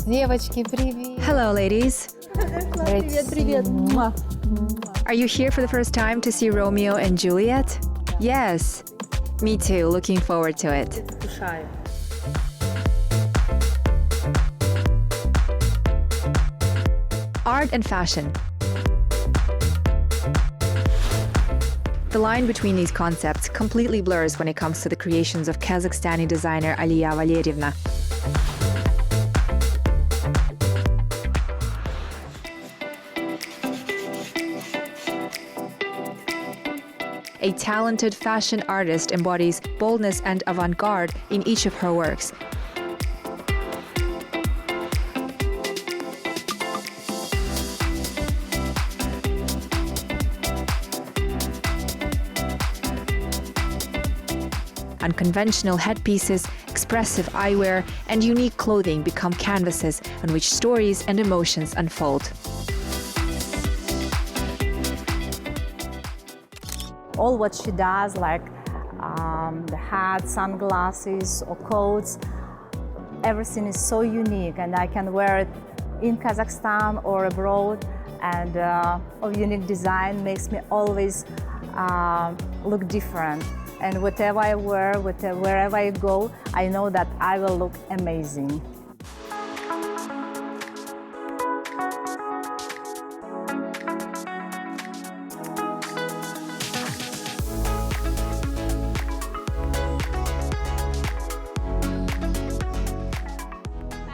Девочки, привет! Hello, ladies. Привет, привет! Are you here for the first time to see Romeo and Juliet? Yes. Me too, looking forward to it. Art and fashion. The line between these concepts completely blurs when it comes to the creations of Kazakhstani designer Aliya Valerievna. A talented fashion artist embodies boldness and avant-garde in each of her works. Unconventional headpieces, expressive eyewear, and unique clothing become canvases on which stories and emotions unfold. All what she does, like the hat, sunglasses or coats, everything is so unique, and I can wear it in Kazakhstan or abroad, and of unique design makes me always look different. And whatever I wear, wherever I go, I know that I will look amazing.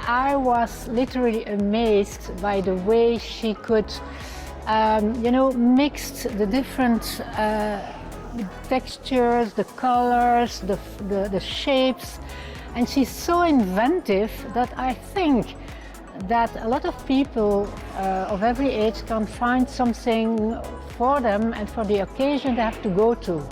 I was literally amazed by the way she could, mix the different textures, the colors, the shapes, and she's so inventive that I think that a lot of people of every age can find something for them and for the occasion they have to go to.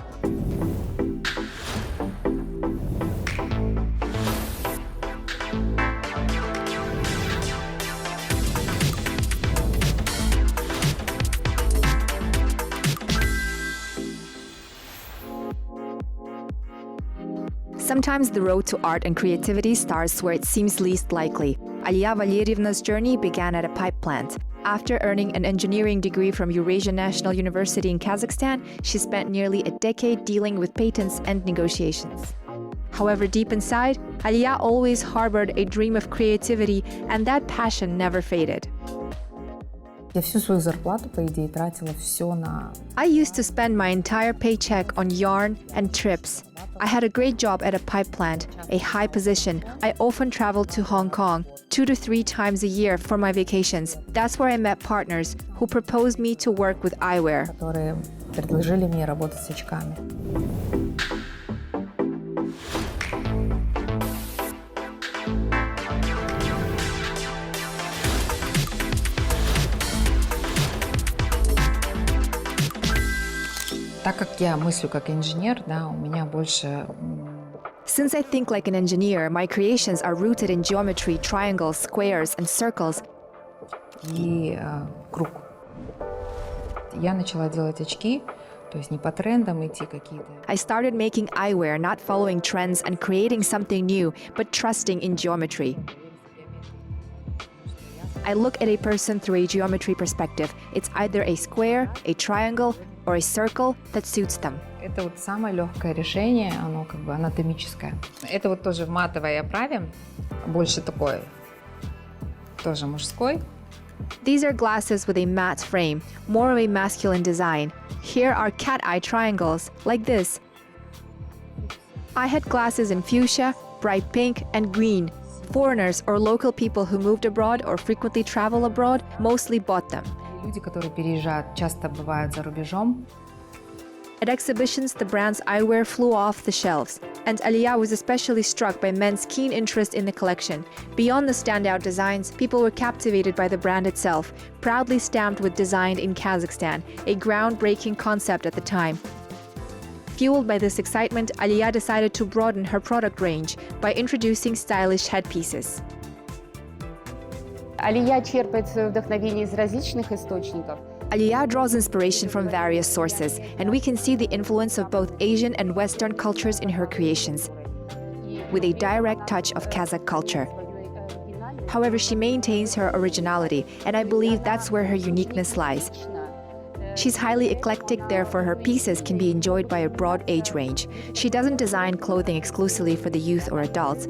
Sometimes the road to art and creativity starts where it seems least likely. Aliya Valerievna's journey began at a pipe plant. After earning an engineering degree from Eurasian National University in Kazakhstan, she spent nearly a decade dealing with patents and negotiations. However, deep inside, Aliya always harbored a dream of creativity, and that passion never faded. Я всю свою зарплату, по идее, тратила все на... I used to spend my entire paycheck on yarn and trips. I had a great job at a pipe plant, a high position. I often traveled to Hong Kong 2 to 3 times a year for my vacations. That's where I met partners who proposed me to work with eyewear. Которые предложили мне работать с очками. Так как я мыслю как инженер, да, у меня больше... Since I think like an engineer, my creations are rooted in geometry, triangles, squares, and circles. И круг. Я начала делать очки, то есть не по трендам идти какие-то. I started making eyewear, not following trends and creating something new, but trusting in geometry. I look at a person through a geometry perspective. It's either a square, a triangle, or a circle that suits them. Это вот самое легкое решение, оно как бы анатомическое. Это вот тоже в матовой оправе, больше такой, тоже мужской. These are glasses with a matte frame, more of a masculine design. Here are cat eye triangles, like this. I had glasses in fuchsia, bright pink, and green. Foreigners or local people who moved abroad or frequently travel abroad mostly bought them. Люди, которые переезжают, часто бывают за рубежом. At exhibitions, the brand's eyewear flew off the shelves, and Aliya was especially struck by men's keen interest in the collection. Beyond the standout designs, people were captivated by the brand itself, proudly stamped with "Designed in Kazakhstan," a groundbreaking concept at the time. Fueled by this excitement, Aliya decided to broaden her product range by introducing stylish headpieces. Алия черпает свое вдохновение из различных источников. Aliya draws inspiration from various sources, and we can see the influence of both Asian and Western cultures in her creations, with a direct touch of Kazakh culture. However, she maintains her originality, and I believe that's where her uniqueness lies. She's highly eclectic, therefore her pieces can be enjoyed by a broad age range. She doesn't design clothing exclusively for the youth or adults.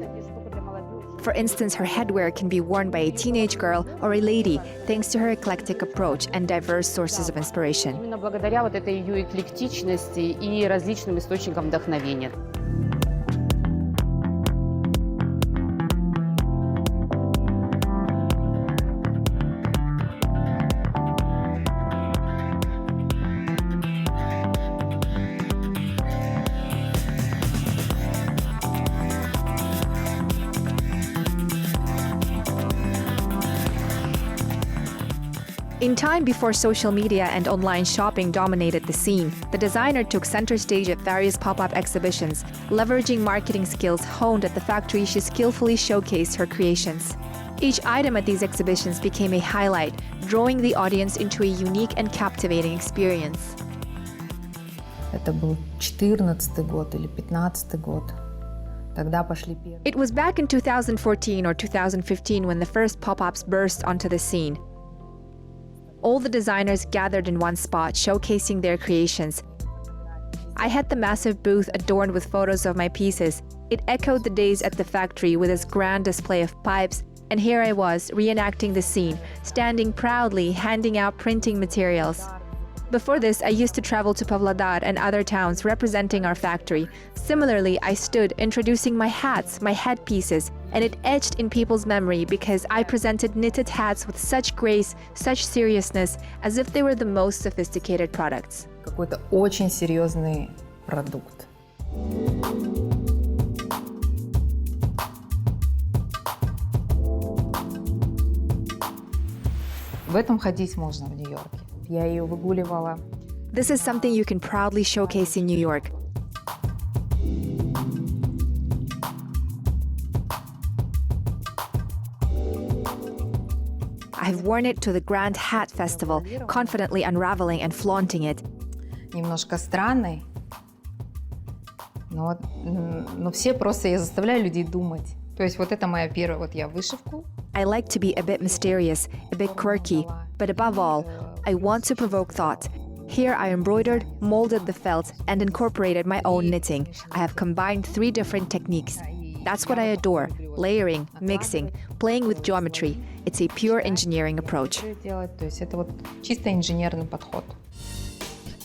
For instance, her headwear can be worn by a teenage girl or a lady, thanks to her eclectic approach and diverse sources of inspiration. Именно благодаря вот этой ее эклектичности и различным источникам вдохновения. In time before social media and online shopping dominated the scene, the designer took center stage at various pop-up exhibitions. Leveraging marketing skills honed at the factory, she skillfully showcased her creations. Each item at these exhibitions became a highlight, drawing the audience into a unique and captivating experience. Это был 14-й год или 15-й год. Тогда пошли первые. It was back in 2014 or 2015 when the first pop-ups burst onto the scene. All the designers gathered in one spot, showcasing their creations. I had the massive booth adorned with photos of my pieces. It echoed the days at the factory with its grand display of pipes, and here I was, reenacting the scene, standing proudly, handing out printing materials. Before this, I used to travel to Pavlodar and other towns representing our factory. Similarly, I stood introducing my hats, my headpieces, and it etched in people's memory because I presented knitted hats with such grace, such seriousness, as if they were the most sophisticated products. Какой-то очень серьезный продукт. В этом ходить можно в Нью-Йорке. Я ее выгуливала. This is something you can proudly showcase in New York. I've worn it to the Grand Hat Festival, confidently unraveling and flaunting it. Немножко странный, но все просто, я заставляю людей думать. То есть вот это моя первая, вот я вышивку. I like to be a bit mysterious, a bit quirky, but above all, I want to provoke thought. Here I embroidered, molded the felt, and incorporated my own knitting. I have combined 3 different techniques. That's what I adore: layering, mixing, playing with geometry. It's a pure engineering approach. То есть это вот чисто инженерный подход.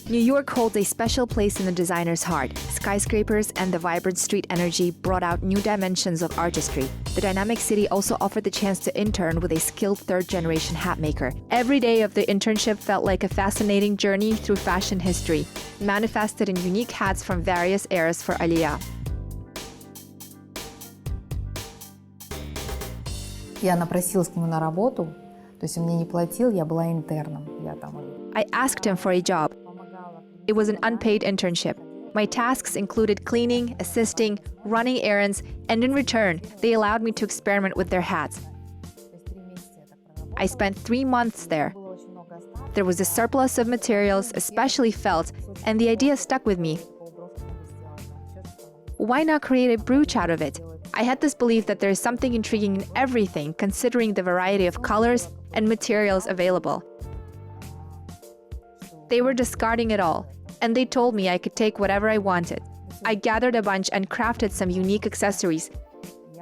New York holds a special place in the designer's heart. Skyscrapers and the vibrant street energy brought out new dimensions of artistry. The dynamic city also offered the chance to intern with a skilled third-generation hat maker. Every day of the internship felt like a fascinating journey through fashion history, manifested in unique hats from various eras for Aliya. Я напросилась к нему на работу, то есть он мне не платил, я была интерном. I asked him for a job. It was an unpaid internship. My tasks included cleaning, assisting, running errands, and in return, they allowed me to experiment with their hats. I spent 3 months there. There was a surplus of materials, especially felt, and the idea stuck with me. Why not create a brooch out of it? I had this belief that there is something intriguing in everything, considering the variety of colors and materials available. They were discarding it all, and they told me I could take whatever I wanted. I gathered a bunch and crafted some unique accessories.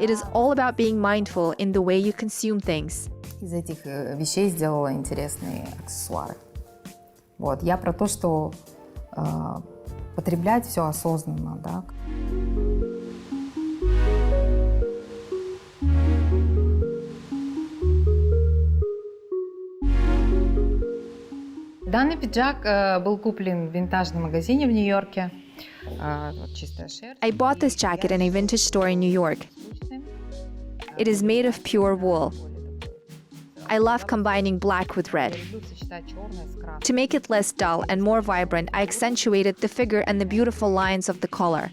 It is all about being mindful in the way you consume things. Из этих вещей сделала интересные аксессуары. Вот. Я про то, что потреблять все осознанно, да. Данный пиджак был куплен в винтажном магазине в Нью-Йорке. Чистая шерсть. I bought this jacket in a vintage store in New York. It is made of pure wool. I love combining black with red. To make it less dull and more vibrant, I accentuated the figure and the beautiful lines of the collar.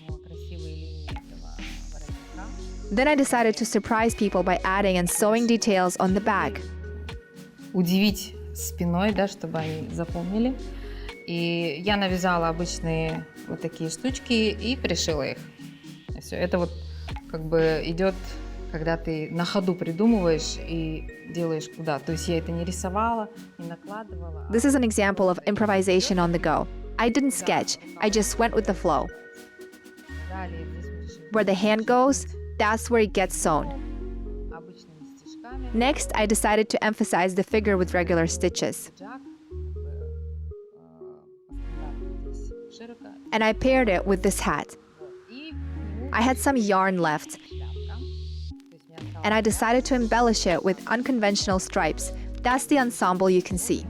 Then I decided to surprise people by adding and sewing details on the back. Удивить спиной, да, чтобы они запомнили. И я навязала обычные вот такие штучки и пришила их. И все. Это вот как бы идет когда ты на ходу придумываешь и делаешь куда. То есть я это не рисовала, не накладывала. This is an example of improvisation on the go. I didn't sketch, I just went with the flow. Далее здесь мы решили Where the hand goes, that's where it gets sewn. обычными стежками. Next, I decided to emphasize the figure with regular stitches. Пиджак, по стандарту здесь широко. And I paired it with this hat. И к нему I had some yarn left, шляпка. То есть у меня осталась and I decided to embellish it with unconventional stripes. That's the ensemble you can see.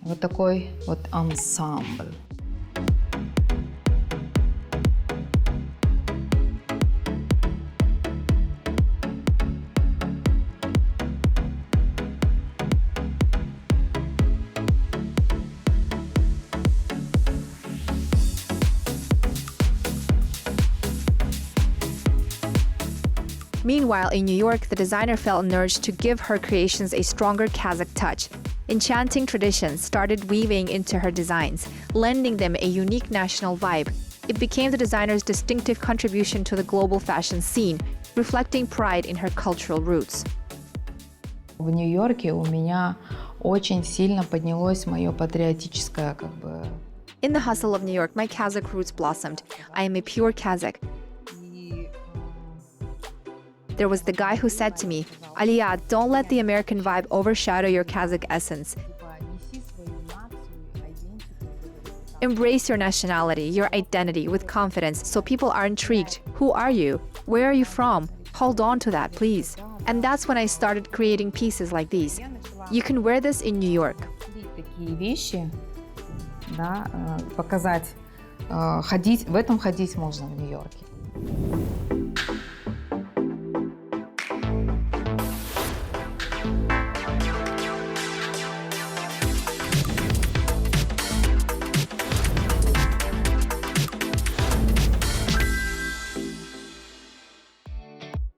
вот такой вот ансамбль. Meanwhile, in New York, the designer felt an urge to give her creations a stronger Kazakh touch. Enchanting traditions started weaving into her designs, lending them a unique national vibe. It became the designer's distinctive contribution to the global fashion scene, reflecting pride in her cultural roots. В Нью-Йорке у меня очень сильно поднялось мое патриотическое In the hustle of New York, my Kazakh roots blossomed. I am a pure Kazakh. И, There was the guy who said to me, Aliya, don't let the American vibe overshadow your Kazakh essence. неси свою нацию, identity. Embrace your nationality, your identity with confidence so people are intrigued. Who are you? Where are you from? Hold on to that, please. And that's when I started creating pieces like these. You can wear this in New York. Такие вещи, да, показать, ходить, в этом ходить можно в Нью-Йорке.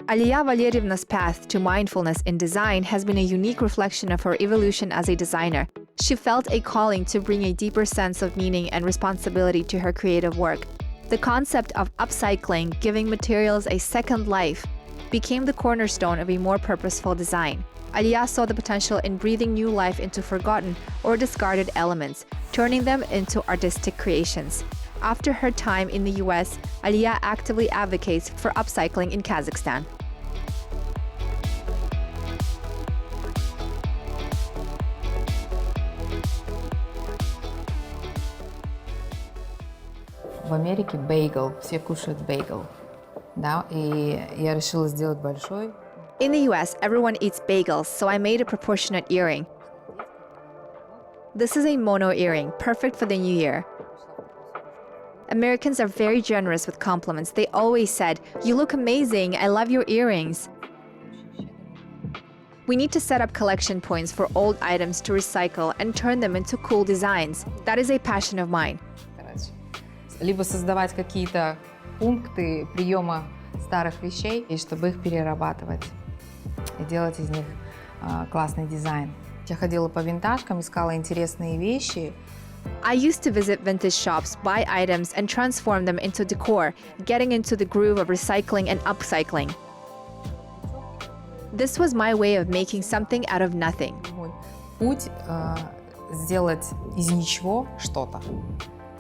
Aliya Valerievna's path to mindfulness in design has been a unique reflection of her evolution as a designer. She felt a calling to bring a deeper sense of meaning and responsibility to her creative work. The concept of upcycling, giving materials a second life, became the cornerstone of a more purposeful design. Aliya saw the potential in breathing new life into forgotten or discarded elements, turning them into artistic creations. After her time in the US, Aliya actively advocates for upcycling in Kazakhstan. В Америке бейгл, все кушают бейгл, да, и я решила сделать большой. In the US, everyone eats bagels, so I made a proportionate earring. This is a mono earring, perfect for the new year. Americans are very generous with compliments. They always said, "You look amazing, I love your earrings." We need to set up collection points for old items to recycle and turn them into cool designs. That is a passion of mine. Либо создавать какие-то пункты приема старых вещей, и чтобы их перерабатывать и делать из них классный дизайн. Я ходила по винтажкам, искала интересные вещи. I used to visit vintage shops, buy items, and transform them into decor, getting into the groove of recycling and upcycling. This was my way of making something out of nothing. Мой путь сделать из ничего что-то.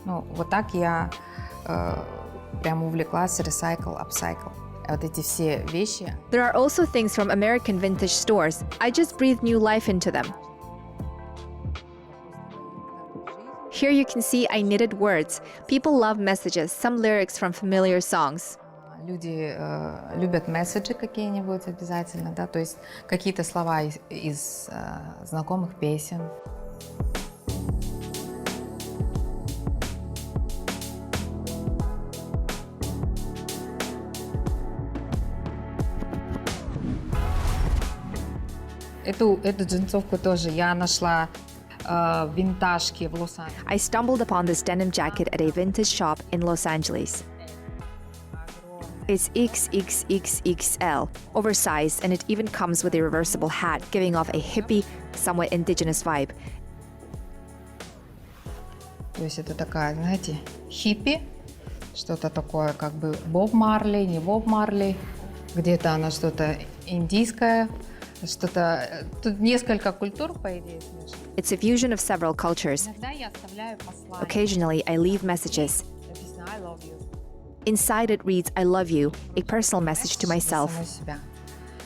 Ну, вот так я прям увлеклась recycle, upcycle. Вот эти все вещи. There are also things from American vintage stores. I just breathed new life into them. Here you can see I knitted words. People love messages, some lyrics from familiar songs. Люди любят месседжи какие-нибудь обязательно, да, то есть какие-то слова из знакомых песен. Эту джинсовку тоже я нашла в винтажке в Лос-Анджелесе. I stumbled upon this denim jacket at a vintage shop in Los Angeles. It's XXXXL, oversized, and it even comes with a reversible hat, giving off a hippie, somewhat indigenous vibe. То есть это такая, знаете, хиппи, что-то такое, как бы Боб Марли, не Боб Марли. Где-то она что-то индийское, что-то... Тут несколько культур, по идее, смешано. It's a fusion of several cultures. Иногда я оставляю послание. Occasionally, I leave messages. Написано I love you. Inside it reads, I love you, a personal message to myself. Самой себя.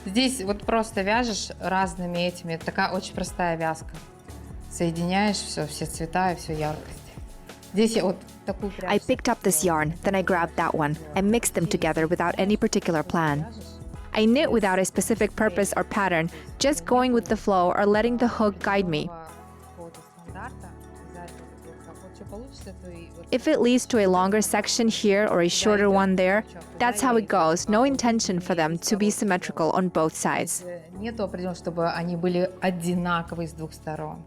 Здесь вот просто вяжешь разными этими. Это такая очень простая вязка. Соединяешь все цвета и всю яркость. Здесь я вот такую пряжу. I picked up this yarn, then I grabbed that one. I mixed them together without any particular plan. I knit without a specific purpose or pattern, just going with the flow or letting the hook guide me. If it leads to a longer section here or a shorter one there, that's how it goes. No intention for them to be symmetrical on both sides. Нету определенно, чтобы они были одинаковые с двух сторон.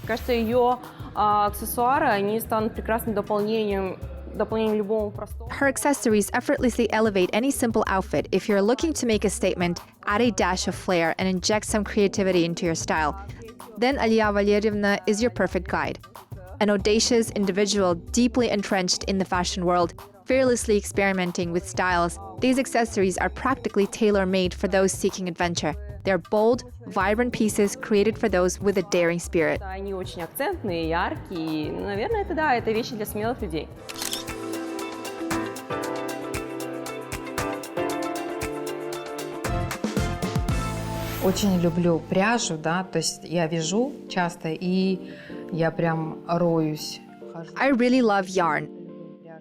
Кажется, ее аксессуары, они станут прекрасным дополнением любому простому. Her accessories effortlessly elevate any simple outfit. If you're looking to make a statement, add a dash of flair and inject some creativity into your style. Then Aliya Valerievna is your perfect guide. An audacious individual deeply entrenched in the fashion world, fearlessly experimenting with styles, these accessories are practically tailor-made for those seeking adventure. They're bold, vibrant pieces created for those with a daring spirit. Они очень акцентные, яркие. Наверное, это вещи для смелых людей. Очень люблю пряжу, да, то есть я вяжу часто и я прям роюсь. I really love yarn.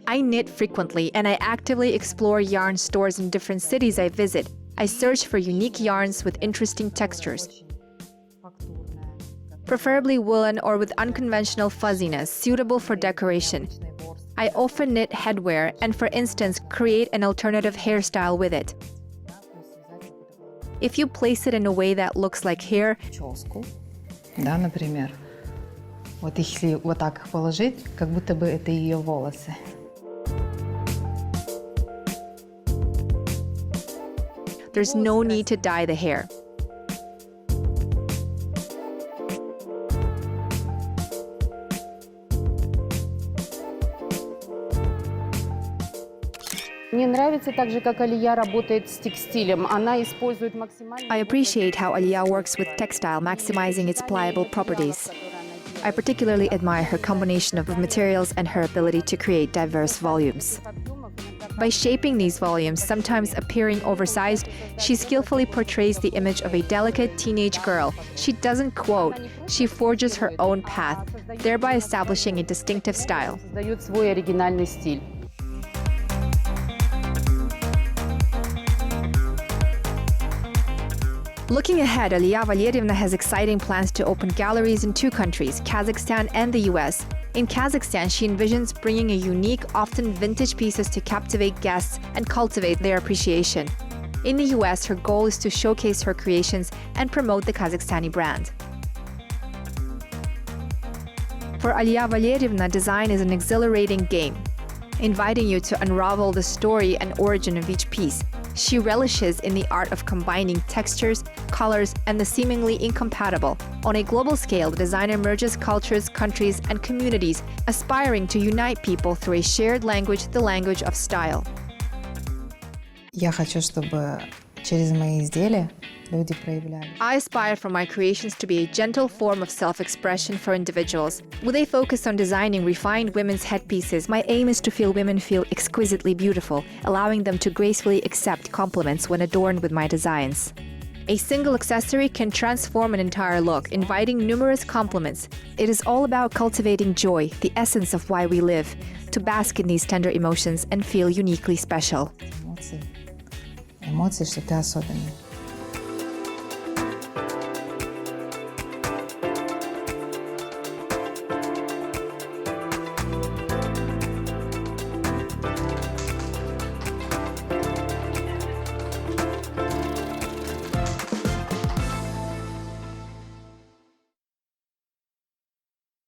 I knit frequently and I actively explore yarn stores in different cities I visit. I search for unique yarns with interesting textures, preferably woolen or with unconventional fuzziness, suitable for decoration. I often knit headwear and, for instance, create an alternative hairstyle with it. If you place it in a way that looks like hair, Чёску, да, например. Вот если вот так их положить, как будто бы это ее волосы. there's no need to dye the hair. Мне нравится также, как Алия работает с текстилем. Она использует максимально... I appreciate how Aliya works with textile, maximizing its pliable properties. I particularly admire her combination of materials and her ability to create diverse volumes. By shaping these volumes, sometimes appearing oversized, she skillfully portrays the image of a delicate teenage girl. She doesn't quote, she forges her own path, thereby establishing a distinctive style. Создает свой оригинальный стиль. Looking ahead, Aliya Valerievna has exciting plans to open galleries in 2 countries, Kazakhstan and the US. In Kazakhstan, she envisions bringing a unique, often vintage pieces to captivate guests and cultivate their appreciation. In the US, her goal is to showcase her creations and promote the Kazakhstani brand. For Aliya Valerievna, design is an exhilarating game, inviting you to unravel the story and origin of each piece. She relishes in the art of combining textures, colors, and the seemingly incompatible. On a global scale, the designer merges cultures, countries, and communities, aspiring to unite people through a shared language, the language of style. Я хочу, чтобы через мои изделия люди проявляли. I aspire for my creations to be a gentle form of self-expression for individuals. With a focus on designing refined women's headpieces, my aim is to feel women feel exquisitely beautiful, allowing them to gracefully accept compliments when adorned with my designs. A single accessory can transform an entire look, inviting numerous compliments. It is all about cultivating joy, the essence of why we live, to bask in these tender emotions and feel uniquely special. Эмоции, что ты особенный.